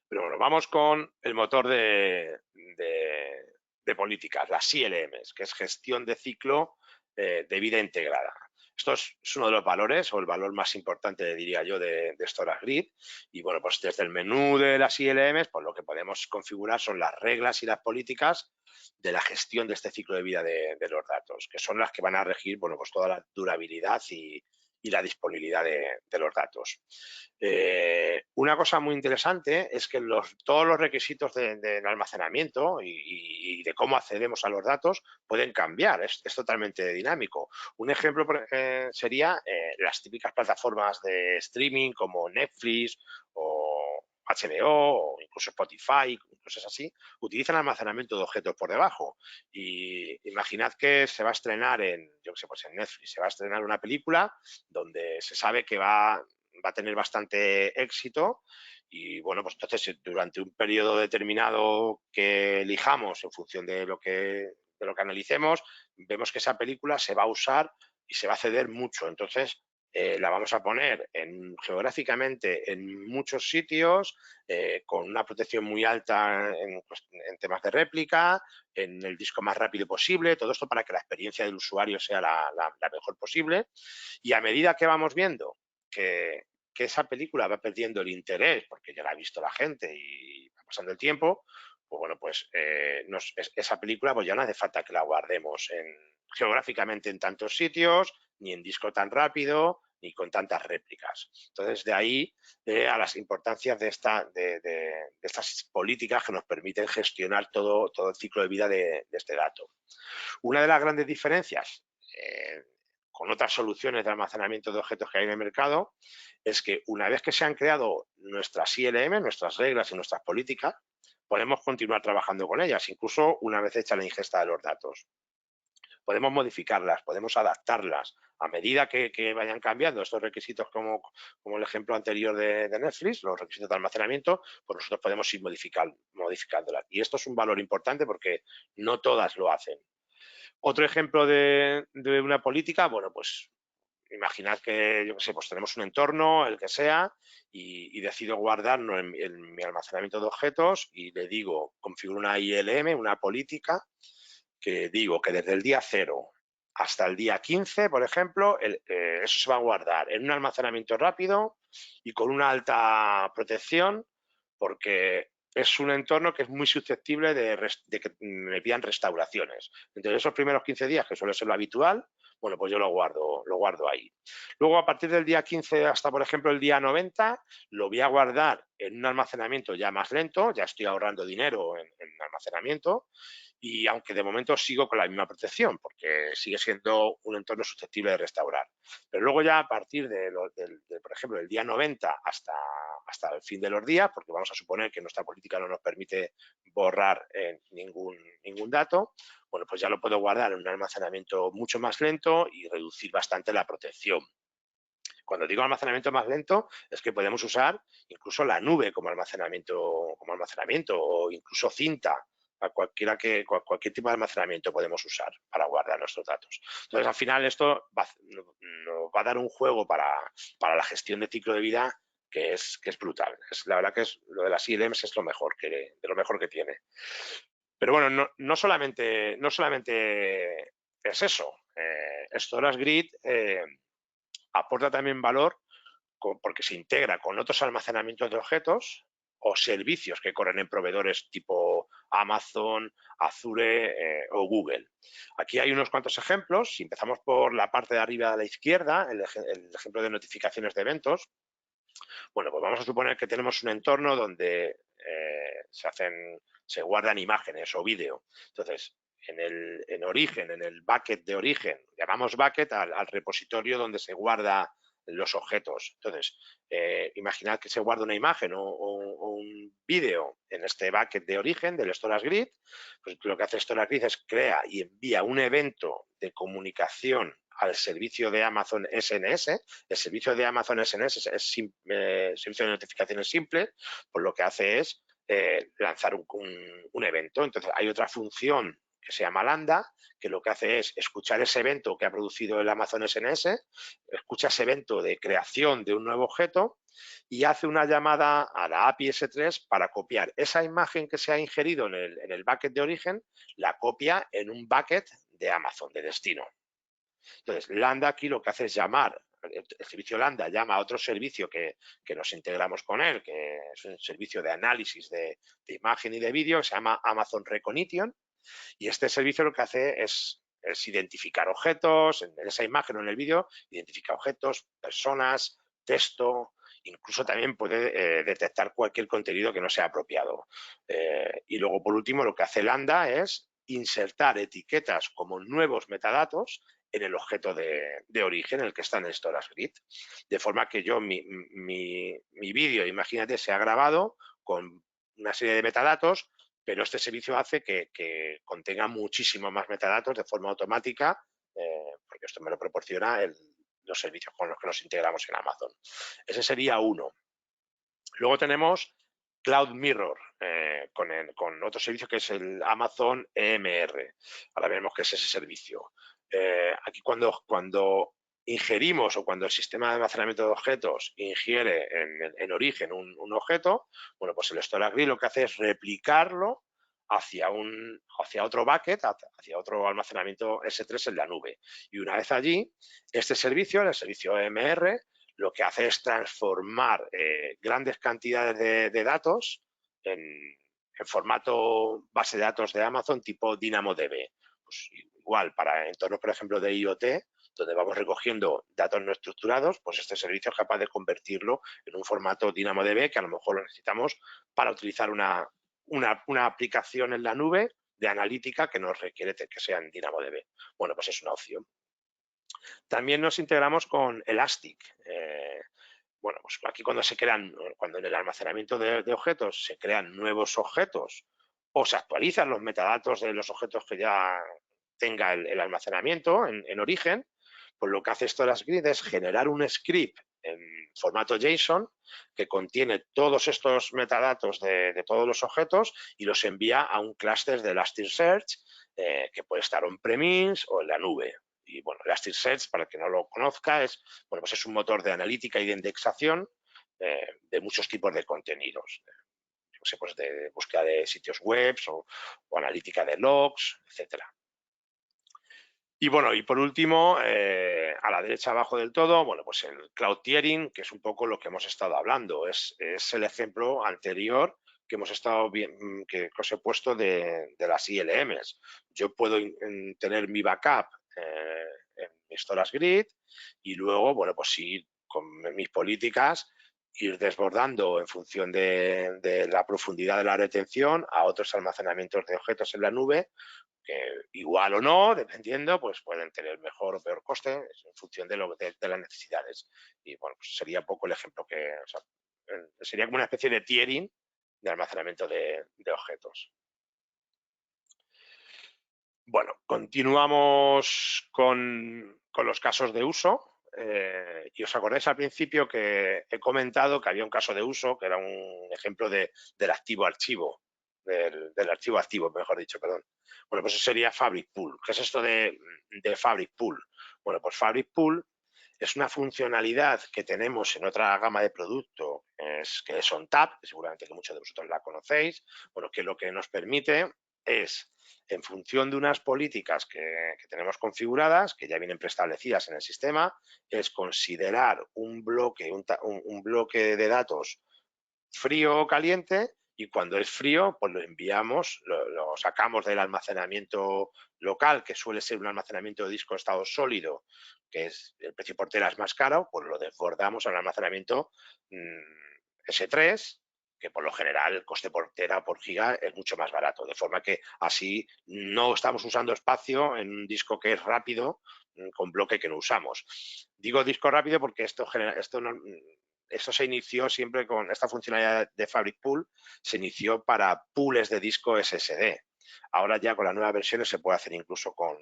Pero bueno, vamos con el motor de políticas, las CLMs, que es gestión de ciclo de vida integrada. Esto es uno de los valores o el valor más importante, diría yo, de Storage Grid. Y bueno, pues desde el menú de las ILMs, pues lo que podemos configurar son las reglas y las políticas de la gestión de este ciclo de vida de los datos, que son las que van a regir, bueno, pues toda la durabilidad y la disponibilidad de los datos. Una cosa muy interesante es que todos los requisitos del almacenamiento y de cómo accedemos a los datos pueden cambiar, es totalmente dinámico. Un ejemplo sería las típicas plataformas de streaming como Netflix o HBO o incluso Spotify, cosas así, utilizan almacenamiento de objetos por debajo. Y imaginad que se va a estrenar yo qué sé, pues en Netflix, se va a estrenar una película donde se sabe que va a tener bastante éxito y bueno, pues entonces durante un periodo determinado que elijamos en función de lo que analicemos, vemos que esa película se va a usar y se va a ceder mucho. Entonces, la vamos a poner geográficamente en muchos sitios, con una protección muy alta en temas de réplica, en el disco más rápido posible, todo esto para que la experiencia del usuario sea la mejor posible. Y a medida que vamos viendo que esa película va perdiendo el interés, porque ya la ha visto la gente y va pasando el tiempo, pues bueno, pues esa película pues ya no hace falta que la guardemos geográficamente en tantos sitios, ni en disco tan rápido, ni con tantas réplicas. Entonces, de ahí a las importancias de estas políticas que nos permiten gestionar todo el ciclo de vida de este dato. Una de las grandes diferencias con otras soluciones de almacenamiento de objetos que hay en el mercado es que una vez que se han creado nuestras ILM, nuestras reglas y nuestras políticas, podemos continuar trabajando con ellas, incluso una vez hecha la ingesta de los datos. Podemos modificarlas, podemos adaptarlas a medida que vayan cambiando estos requisitos, como el ejemplo anterior de Netflix, los requisitos de almacenamiento, pues nosotros podemos ir modificándolas. Y esto es un valor importante porque no todas lo hacen. Otro ejemplo de una política, bueno, pues imaginad que, yo qué sé, pues tenemos un entorno, el que sea, y decido guardarlo en mi almacenamiento de objetos y le digo, configuro una ILM, una política, que digo que desde el día 0 hasta el día 15, por ejemplo, eso se va a guardar en un almacenamiento rápido y con una alta protección, porque es un entorno que es muy susceptible de que me pidan restauraciones. Entonces, esos primeros 15 días, que suele ser lo habitual, bueno, pues yo lo guardo ahí. Luego, a partir del día 15 hasta, por ejemplo, el día 90, lo voy a guardar en un almacenamiento ya más lento, ya estoy ahorrando dinero en almacenamiento, y aunque de momento sigo con la misma protección, porque sigue siendo un entorno susceptible de restaurar. Pero luego ya a partir por ejemplo, del día 90 hasta el fin de los días, porque vamos a suponer que nuestra política no nos permite borrar ningún dato, bueno, pues ya lo puedo guardar en un almacenamiento mucho más lento y reducir bastante la protección. Cuando digo almacenamiento más lento, es que podemos usar incluso la nube como almacenamiento o incluso cinta. Cualquier tipo de almacenamiento podemos usar para guardar nuestros datos. Entonces, al final, esto nos va a dar un juego para la gestión de ciclo de vida que es brutal. La verdad que lo de las ILMs es de lo mejor que tiene. Pero bueno, no solamente es eso. Storage Grid aporta también valor porque se integra con otros almacenamientos de objetos o servicios que corren en proveedores tipo Amazon, Azure o Google. Aquí hay unos cuantos ejemplos. Si empezamos por la parte de arriba a la izquierda, el ejemplo de notificaciones de eventos, bueno, pues vamos a suponer que tenemos un entorno donde se guardan imágenes o vídeo. Entonces, en el bucket de origen, llamamos bucket al repositorio donde se guarda los objetos. Entonces, imaginad que se guarda una imagen o un vídeo en este bucket de origen del Storage Grid. Pues lo que hace Storage Grid es crea y envía un evento de comunicación al servicio de Amazon SNS. El servicio de Amazon SNS es servicio de notificaciones simple, pues lo que hace es lanzar un evento. Entonces, hay otra función que se llama Lambda, que lo que hace es escuchar ese evento que ha producido el Amazon SNS, escucha ese evento de creación de un nuevo objeto y hace una llamada a la API S3 para copiar esa imagen que se ha ingerido en el bucket de origen, la copia en un bucket de Amazon, de destino. Entonces, Lambda aquí lo que hace es llamar, el servicio Lambda llama a otro servicio que nos integramos con él, que es un servicio de análisis de imagen y de vídeo, que se llama Amazon Recognition, y este servicio lo que hace es identificar objetos, en esa imagen o en el vídeo, identifica objetos, personas, texto, incluso también puede detectar cualquier contenido que no sea apropiado. Y luego, por último, lo que hace Lambda es insertar etiquetas como nuevos metadatos en el objeto de origen en el que está en el Storage Grid. De forma que yo, mi vídeo, imagínate, se ha grabado con una serie de metadatos, pero este servicio hace que contenga muchísimos más metadatos de forma automática, porque esto me lo proporciona los servicios con los que nos integramos en Amazon. Ese sería uno. Luego tenemos Cloud Mirror, con otro servicio que es el Amazon EMR. Ahora veremos qué es ese servicio. Aquí cuando ingerimos o cuando el sistema de almacenamiento de objetos ingiere en origen un objeto, bueno, pues el storage grid lo que hace es replicarlo hacia otro bucket, hacia otro almacenamiento S3 en la nube. Y una vez allí, este servicio, el servicio EMR, lo que hace es transformar grandes cantidades de datos en formato base de datos de Amazon tipo DynamoDB. Pues igual, para entornos, por ejemplo, de IoT, donde vamos recogiendo datos no estructurados, pues este servicio es capaz de convertirlo en un formato DynamoDB que a lo mejor lo necesitamos para utilizar una aplicación en la nube de analítica que nos requiere que sea en DynamoDB. Bueno, pues es una opción. También nos integramos con Elastic. Bueno, pues aquí cuando en el almacenamiento de objetos se crean nuevos objetos o se actualizan los metadatos de los objetos que ya tenga el almacenamiento en origen, pues lo que hace Storage Grid es generar un script en formato JSON que contiene todos estos metadatos de todos los objetos y los envía a un clúster de Elasticsearch que puede estar on-premise o en la nube. Y bueno, Elasticsearch, para el que no lo conozca, es un motor de analítica y de indexación de muchos tipos de contenidos. Pues de búsqueda de sitios web o analítica de logs, etcétera. Y bueno, y por último, a la derecha abajo del todo, bueno, pues el cloud tiering, que es un poco lo que hemos estado hablando. Es el ejemplo anterior que hemos estado que os he puesto de las ILMs. Yo puedo tener mi backup en mi Storage Grid y luego, bueno, pues ir con mis políticas, ir desbordando en función de la profundidad de la retención a otros almacenamientos de objetos en la nube, que igual o no, dependiendo, pues pueden tener mejor o peor coste en función de las necesidades. Y bueno, pues sería un poco el ejemplo sería como una especie de tiering de almacenamiento de objetos. Bueno, continuamos con los casos de uso. Y os acordáis al principio que he comentado que había un caso de uso que era un ejemplo del activo archivo, del archivo activo, mejor dicho, perdón. Bueno, pues eso sería Fabric Pool. ¿Qué es esto de Fabric Pool? Bueno, pues Fabric Pool es una funcionalidad que tenemos en otra gama de producto, que es ONTAP, que seguramente que muchos de vosotros la conocéis. Bueno, que lo que nos permite es, en función de unas políticas que tenemos configuradas, que ya vienen preestablecidas en el sistema, es considerar un bloque de datos frío o caliente, y cuando es frío, pues lo enviamos, lo sacamos del almacenamiento local, que suele ser un almacenamiento de disco de estado sólido, que es el precio por tera es más caro, pues lo desbordamos al almacenamiento S3, que por lo general el coste por tera o por giga es mucho más barato, de forma que así no estamos usando espacio en un disco que es rápido con bloque que no usamos. Digo disco rápido porque esto se inició siempre con esta funcionalidad de Fabric Pool, se inició para pools de disco SSD. Ahora ya con las nuevas versiones se puede hacer incluso con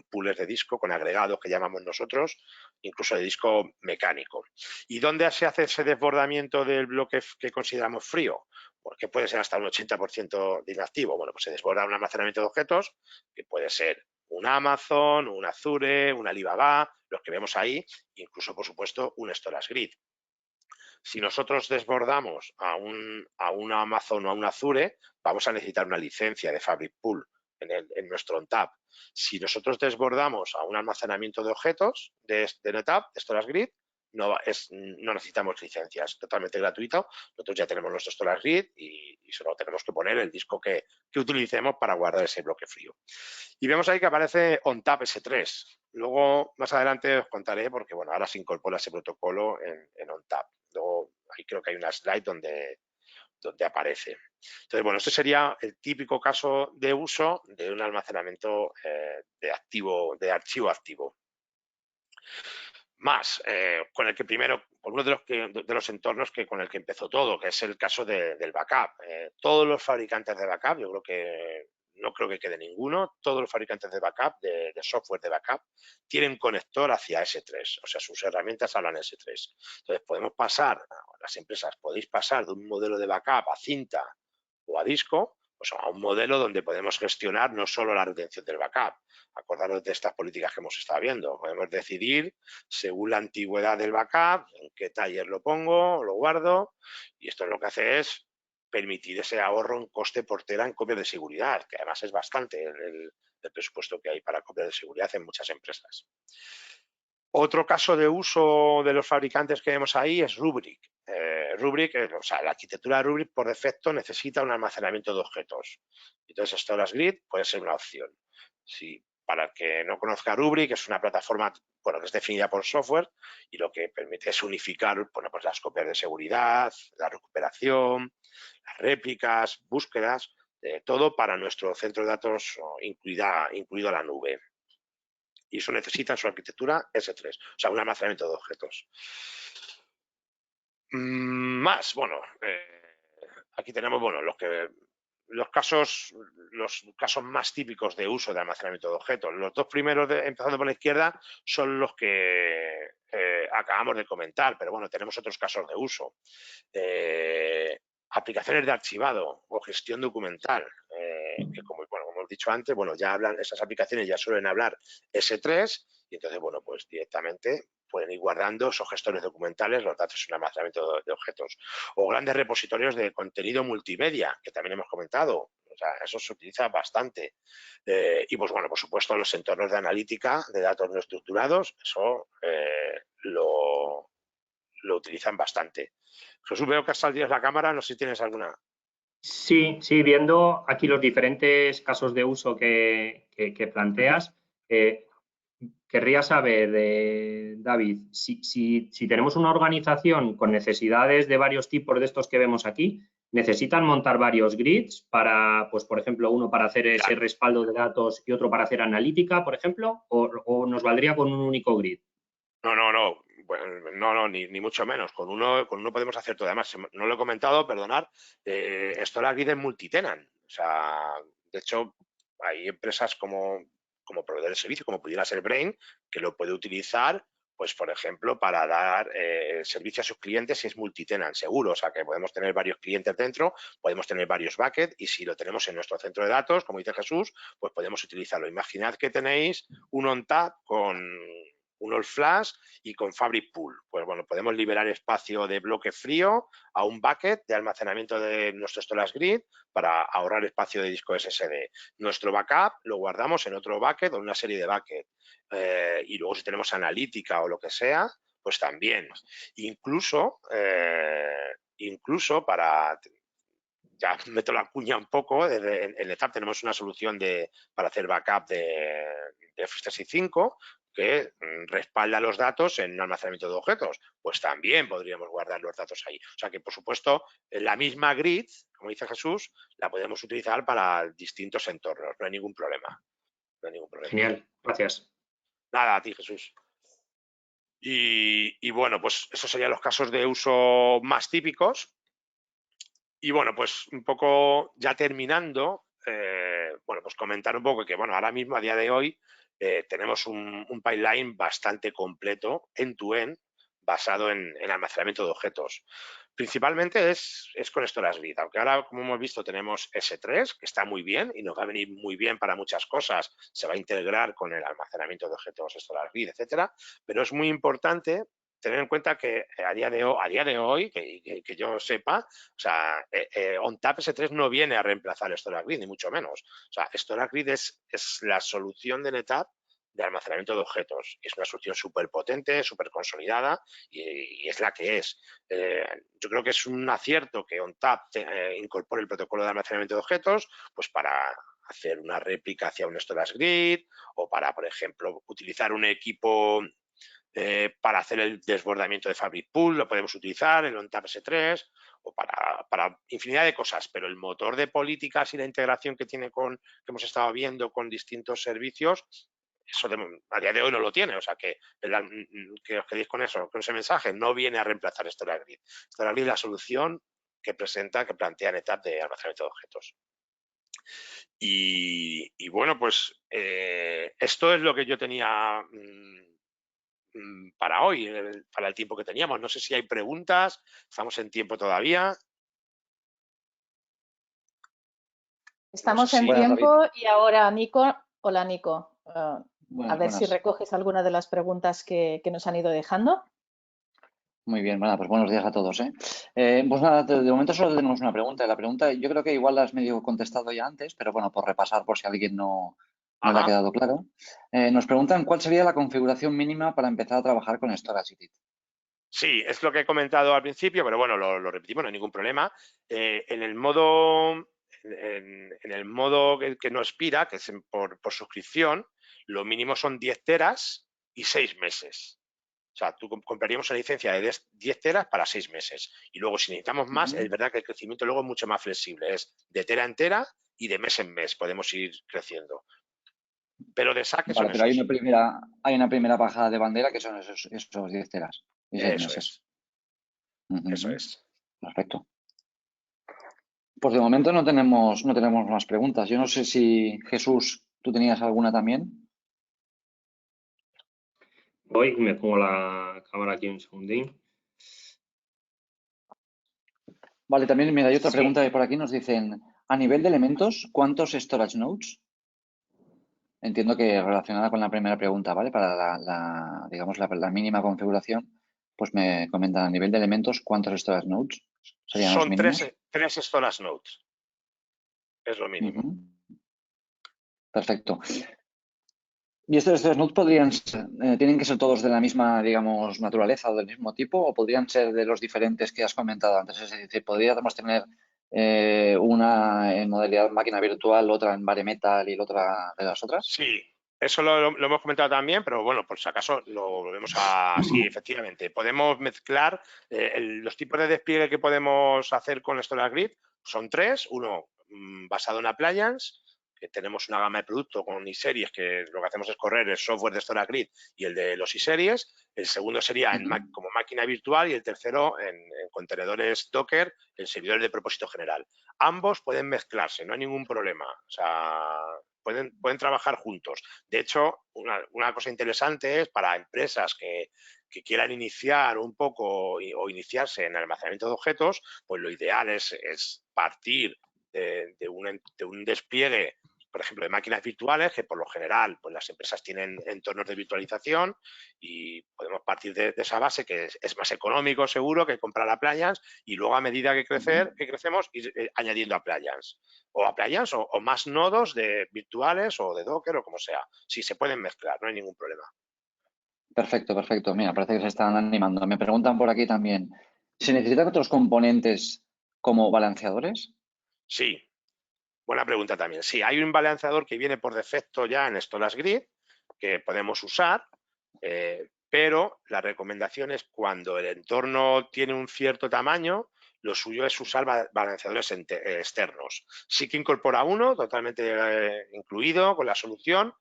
pools de disco, con agregados que llamamos nosotros, incluso de disco mecánico. ¿Y dónde se hace ese desbordamiento del bloque que consideramos frío? Porque puede ser hasta un 80% de inactivo. Bueno, pues se desborda un almacenamiento de objetos, que puede ser un Amazon, un Azure, un Alibaba, los que vemos ahí, incluso, por supuesto, un Storage Grid. Si nosotros desbordamos a un Amazon o a un Azure, vamos a necesitar una licencia de Fabric Pool en nuestro ONTAP. Si nosotros desbordamos a un almacenamiento de objetos de NetApp, de Storage Grid, no necesitamos licencias, es totalmente gratuito. Nosotros ya tenemos nuestro Storage Grid y solo tenemos que poner el disco que utilicemos para guardar ese bloque frío. Y vemos ahí que aparece ONTAP S3. Luego, más adelante os contaré, porque bueno, ahora se incorpora ese protocolo en ONTAP. Luego, ahí creo que hay una slide donde aparece. Entonces, bueno, este sería el típico caso de uso de un almacenamiento de archivo activo. Más, con el que primero, con uno de los entornos con el que empezó todo, que es el caso del backup. Todos los fabricantes de backup, yo creo que no creo que quede ninguno, todos los fabricantes de backup, de software de backup, tienen conector hacia S3, o sea, sus herramientas hablan S3. Entonces, podemos pasar, las empresas podéis pasar de un modelo de backup a cinta o a disco, pues a un modelo donde podemos gestionar no solo la retención del backup. Acordaros de estas políticas que hemos estado viendo. Podemos decidir, según la antigüedad del backup, en qué taller lo pongo, lo guardo, y esto lo que hace es permitir ese ahorro en coste por tera en copias de seguridad, que además es bastante el presupuesto que hay para copias de seguridad en muchas empresas. Otro caso de uso de los fabricantes que vemos ahí es Rubrik. Rubrik, o sea, la arquitectura de Rubrik por defecto necesita un almacenamiento de objetos. Entonces, Storage Grid puede ser una opción. Si, para el que no conozca Rubrik, es una plataforma bueno, que es definida por software y lo que permite es unificar bueno, pues las copias de seguridad, la recuperación, las réplicas, búsquedas, todo para nuestro centro de datos incluido la nube. Y eso necesita en su arquitectura S3, o sea, un almacenamiento de objetos. Más, bueno, aquí tenemos, bueno, los casos más típicos de uso de almacenamiento de objetos. Los dos primeros, empezando por la izquierda, son los que acabamos de comentar, pero bueno, tenemos otros casos de uso. Aplicaciones de archivado o gestión documental, que como hemos dicho antes, bueno, ya hablan, esas aplicaciones ya suelen hablar S3 y entonces, bueno, pues directamente pueden ir guardando esos gestores documentales, los datos en almacenamiento de objetos. O grandes repositorios de contenido multimedia, que también hemos comentado. O sea, eso se utiliza bastante. Y, pues bueno, por supuesto, los entornos de analítica de datos no estructurados, eso lo utilizan bastante. Jesús, veo que has salido la cámara, no sé si tienes alguna. Sí, viendo aquí los diferentes casos de uso que planteas, querría saber, David, si tenemos una organización con necesidades de varios tipos de estos que vemos aquí, ¿necesitan montar varios grids para, pues por ejemplo, uno para hacer ese respaldo de datos y otro para hacer analítica, por ejemplo, o nos valdría con un único grid? No. Bueno, no, ni mucho menos. Con uno podemos hacer todo. Además, no lo he comentado, perdonad, Storage Grid es multitenant. O sea, de hecho, hay empresas como proveedor de servicio, como pudiera ser Brain, que lo puede utilizar, pues, por ejemplo, para dar servicio a sus clientes si es multitenant, seguro. O sea, que podemos tener varios clientes dentro, podemos tener varios buckets y si lo tenemos en nuestro centro de datos, como dice Jesús, pues podemos utilizarlo. Imaginad que tenéis un ONTAP con un all flash y con Fabric Pool. Pues bueno, podemos liberar espacio de bloque frío a un bucket de almacenamiento de nuestro Storage Grid para ahorrar espacio de disco SSD. Nuestro backup lo guardamos en otro bucket o en una serie de buckets. Y luego si tenemos analítica o lo que sea, pues también. Incluso para... Ya meto la cuña un poco, en NetApp tenemos una solución para hacer backup de Office 365 que respalda los datos en un almacenamiento de objetos, pues también podríamos guardar los datos ahí. O sea que, por supuesto, la misma grid, como dice Jesús, la podemos utilizar para distintos entornos, no hay ningún problema. No hay ningún problema. Genial, gracias. Nada, a ti, Jesús. Y bueno, pues esos serían los casos de uso más típicos. Y bueno, pues un poco ya terminando, bueno, pues comentar un poco que, bueno, ahora mismo a día de hoy tenemos un pipeline bastante completo, end-to-end, basado en almacenamiento de objetos. Principalmente es con Storage Grid, aunque ahora, como hemos visto, tenemos S3, que está muy bien y nos va a venir muy bien para muchas cosas, se va a integrar con el almacenamiento de objetos Storage Grid, etcétera, pero es muy importante tener en cuenta que a día de hoy, que yo sepa, o sea, ONTAP S3 no viene a reemplazar Storage Grid, ni mucho menos. O sea, Storage Grid es la solución de NetApp de almacenamiento de objetos. Es una solución súper potente, súper consolidada y es la que es. Yo creo que es un acierto que ONTAP incorpore el protocolo de almacenamiento de objetos, pues para hacer una réplica hacia un Storage Grid o para, por ejemplo, utilizar un equipo para hacer el desbordamiento de Fabric Pool, lo podemos utilizar, el ONTAP S3 o para infinidad de cosas, pero el motor de políticas y la integración que tiene que hemos estado viendo con distintos servicios, eso a día de hoy no lo tiene, o sea que os quedéis con eso, con ese mensaje, no viene a reemplazar Storage Grid. Storage Grid es la solución que plantea NetApp de almacenamiento de objetos. Y bueno, pues esto es lo que yo tenía para hoy, para el tiempo que teníamos. No sé si hay preguntas, estamos en tiempo todavía. Estamos sé en si- Buenas, tiempo David. y ahora Nico. Hola, Nico. A Buenas, ver si buenas. recoges alguna de las preguntas que nos han ido dejando. Muy bien, bueno, pues buenos días a todos, ¿eh? Pues nada, de momento solo tenemos una pregunta. La pregunta yo creo que igual la has medio contestado ya antes, pero bueno, por repasar por si a alguien no le ha Ajá. quedado claro. Nos preguntan cuál sería la configuración mínima para empezar a trabajar con StorageGrid. Sí, es lo que he comentado al principio, pero bueno, lo repetimos, no hay ningún problema. En el modo que no expira, que es por suscripción, lo mínimo son 10 teras y 6 meses. O sea, tú compraríamos una licencia de 10 teras para 6 meses. Y luego, si necesitamos más, es verdad que el crecimiento luego es mucho más flexible. Es de tera en tera y de mes en mes. Podemos ir creciendo. Pero de saque son Vale, pero esos. hay una primera bajada de bandera que son esos 10 teras y 6 Eso meses. es. Ujú, Eso ujú. es. Perfecto. Pues de momento no tenemos más preguntas. Yo no sé si, Jesús, tú tenías alguna también. Voy y me pongo la cámara aquí un segundín. Vale, también, mira, hay otra Sí. pregunta que por aquí nos dicen, a nivel de elementos, ¿cuántos storage nodes? Entiendo que relacionada con la primera pregunta, ¿vale? Para digamos, la mínima configuración, pues me comentan a nivel de elementos, ¿cuántos storage nodes serían los Son mínimos? tres storage nodes. Es lo mínimo. Ujú. Perfecto. ¿Y estos nodes tienen que ser todos de la misma, digamos, naturaleza o del mismo tipo o podrían ser de los diferentes que has comentado antes? Es decir, ¿podríamos tener una en modalidad máquina virtual, otra en bare metal y la otra de las otras? Sí, eso lo hemos comentado también, pero bueno, por si acaso lo volvemos a... Sí, efectivamente. Podemos mezclar los tipos de despliegue que podemos hacer con StorageGrid. Son tres. Uno basado en appliance, que tenemos una gama de productos con iSeries, que lo que hacemos es correr el software de StorageGrid y el de los iSeries. El segundo sería como máquina virtual y el tercero en contenedores Docker, en servidores de propósito general. Ambos pueden mezclarse, no hay ningún problema. O sea, pueden trabajar juntos. De hecho, una cosa interesante es para empresas que quieran iniciar un poco o iniciarse en el almacenamiento de objetos, pues lo ideal es partir de un despliegue, por ejemplo, de máquinas virtuales, que por lo general pues las empresas tienen entornos de virtualización y podemos partir de esa base que es más económico seguro que comprar appliance y luego a medida que crecemos ir añadiendo appliance o más nodos de virtuales o de Docker o como sea. Sí, se pueden mezclar, no hay ningún problema. Perfecto, perfecto. Mira, parece que se están animando. Me preguntan por aquí también, ¿se necesitan otros componentes como balanceadores? Sí, buena pregunta también. Sí, hay un balanceador que viene por defecto ya en StorageGrid que podemos usar, pero la recomendación es cuando el entorno tiene un cierto tamaño, lo suyo es usar balanceadores externos. Sí que incorpora uno totalmente incluido con la solución,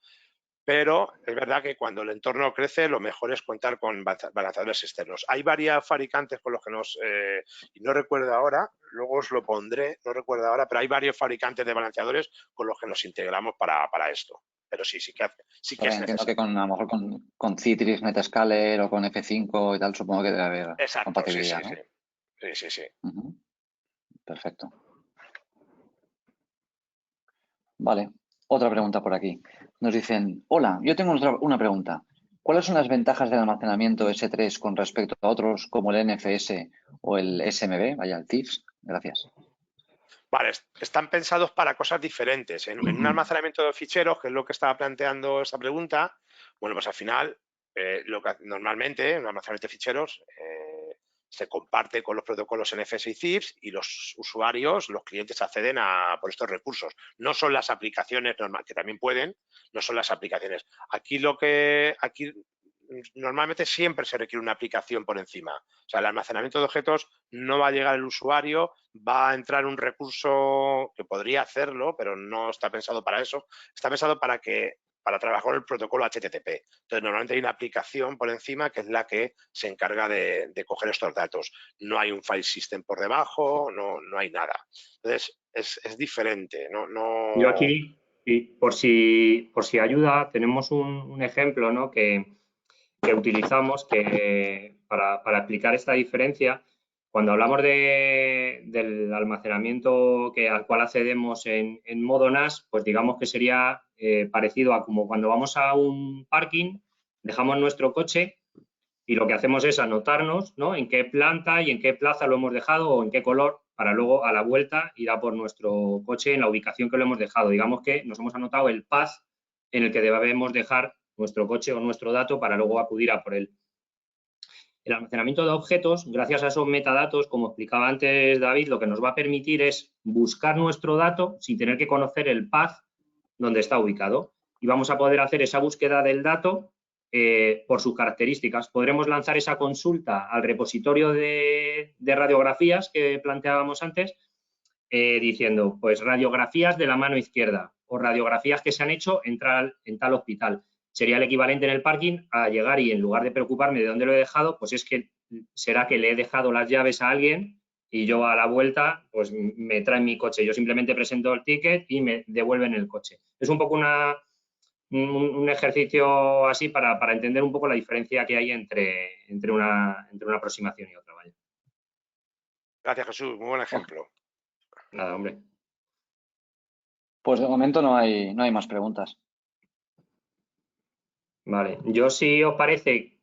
pero es verdad que cuando el entorno crece lo mejor es contar con balanceadores externos. Hay varios fabricantes con los que y no recuerdo ahora, luego os lo pondré, no recuerdo ahora, pero hay varios fabricantes de balanceadores con los que nos integramos para esto. Pero sí que es Entiendo que necesario. a lo mejor con Citrix, Netscaler o con F5 y tal, supongo que debe haber Exacto, compatibilidad, ¿no? Sí. Ujú. Perfecto. Vale, otra pregunta por aquí. Nos dicen, hola, yo tengo una pregunta. ¿Cuáles son las ventajas del almacenamiento S3 con respecto a otros como el NFS o el SMB? Vaya, el TIFS. Gracias. Vale, están pensados para cosas diferentes. En un almacenamiento de ficheros, que es lo que estaba planteando esta pregunta, bueno, pues al final, lo que normalmente en un almacenamiento de ficheros se comparte con los protocolos NFS y CIFS y los usuarios, los clientes acceden por estos recursos. No son las aplicaciones normales, que también pueden, no son las aplicaciones. Aquí normalmente siempre se requiere una aplicación por encima. O sea, el almacenamiento de objetos no va a llegar el usuario, va a entrar un recurso que podría hacerlo, pero no está pensado para eso. Está pensado para trabajar con el protocolo HTTP. Entonces, normalmente hay una aplicación por encima que es la que se encarga de coger estos datos. No hay un file system por debajo, no hay nada. Entonces, es diferente. Yo aquí, y por si ayuda, tenemos un ejemplo, ¿no? que utilizamos para explicar esta diferencia. Cuando hablamos del almacenamiento al cual accedemos en modo NAS, pues digamos que sería parecido a como cuando vamos a un parking, dejamos nuestro coche y lo que hacemos es anotarnos, ¿no?, en qué planta y en qué plaza lo hemos dejado o en qué color, para luego a la vuelta ir a por nuestro coche en la ubicación que lo hemos dejado. Digamos que nos hemos anotado el path en el que debemos dejar nuestro coche o nuestro dato para luego acudir a por él. El almacenamiento de objetos, gracias a esos metadatos, como explicaba antes David, lo que nos va a permitir es buscar nuestro dato sin tener que conocer el path donde está ubicado. Y vamos a poder hacer esa búsqueda del dato por sus características. Podremos lanzar esa consulta al repositorio de radiografías que planteábamos antes, diciendo, pues radiografías de la mano izquierda o radiografías que se han hecho en tal hospital. Sería el equivalente en el parking a llegar y en lugar de preocuparme de dónde lo he dejado, pues es que será que le he dejado las llaves a alguien y yo a la vuelta pues me traen mi coche. Yo simplemente presento el ticket y me devuelven el coche. Es un poco un ejercicio así para entender un poco la diferencia que hay entre una aproximación y otra. ¿Vale? Gracias, Jesús. Muy buen ejemplo. Nada, hombre. Pues de momento no hay más preguntas. Vale, yo si os parece,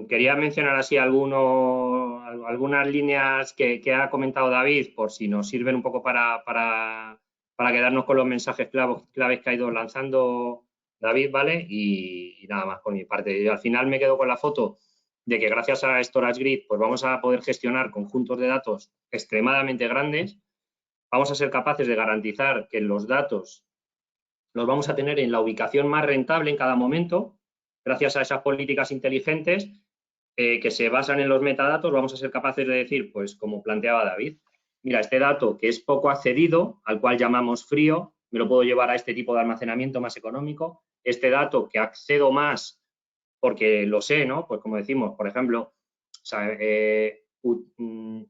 quería mencionar así algunas líneas que ha comentado David, por si nos sirven un poco para quedarnos con los mensajes claves que ha ido lanzando David, ¿vale? Y nada más por mi parte. Y al final me quedo con la foto de que gracias a StorageGRID pues vamos a poder gestionar conjuntos de datos extremadamente grandes, vamos a ser capaces de garantizar que los datos los vamos a tener en la ubicación más rentable en cada momento. Gracias a esas políticas inteligentes que se basan en los metadatos, vamos a ser capaces de decir, pues como planteaba David, mira, este dato que es poco accedido, al cual llamamos frío, me lo puedo llevar a este tipo de almacenamiento más económico. Este dato que accedo más porque lo sé, ¿no? Pues como decimos, por ejemplo,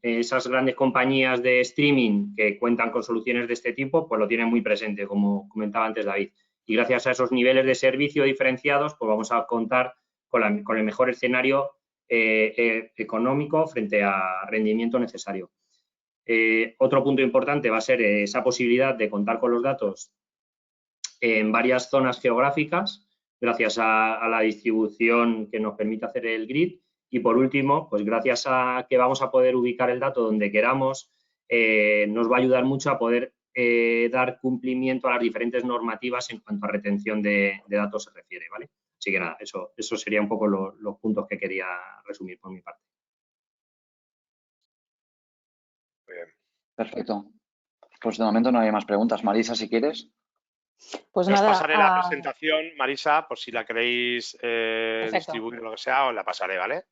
esas grandes compañías de streaming que cuentan con soluciones de este tipo, pues lo tienen muy presente, como comentaba antes David. Y gracias a esos niveles de servicio diferenciados, pues vamos a contar con el mejor escenario económico frente a rendimiento necesario. Otro punto importante va a ser esa posibilidad de contar con los datos en varias zonas geográficas, gracias a la distribución que nos permite hacer el grid. Y por último, pues gracias a que vamos a poder ubicar el dato donde queramos, nos va a ayudar mucho a poder dar cumplimiento a las diferentes normativas en cuanto a retención de datos se refiere, ¿vale? Así que nada, eso sería un poco los puntos que quería resumir por mi parte. Bien. Perfecto. Pues de momento no hay más preguntas. Marisa, si quieres. Pues Os nada, pasaré la presentación, Marisa, por si la queréis distribuir o lo que sea, os la pasaré, ¿vale?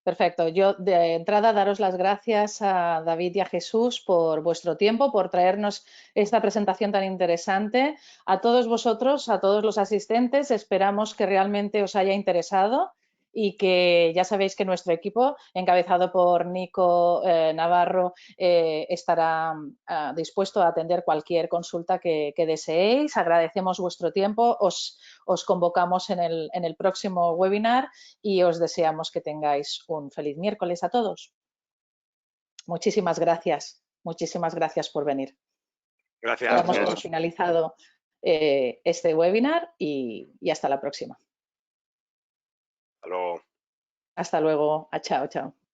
Perfecto. Yo de entrada daros las gracias a David y a Jesús por vuestro tiempo, por traernos esta presentación tan interesante. A todos vosotros, a todos los asistentes, esperamos que realmente os haya interesado y que ya sabéis que nuestro equipo, encabezado por Nico Navarro, estará dispuesto a atender cualquier consulta que deseéis. Agradecemos vuestro tiempo, os convocamos en el próximo webinar y os deseamos que tengáis un feliz miércoles a todos. Muchísimas gracias por venir. Gracias. Damos por finalizado este webinar y hasta la próxima. Hasta luego. Hasta luego. Chao, chao.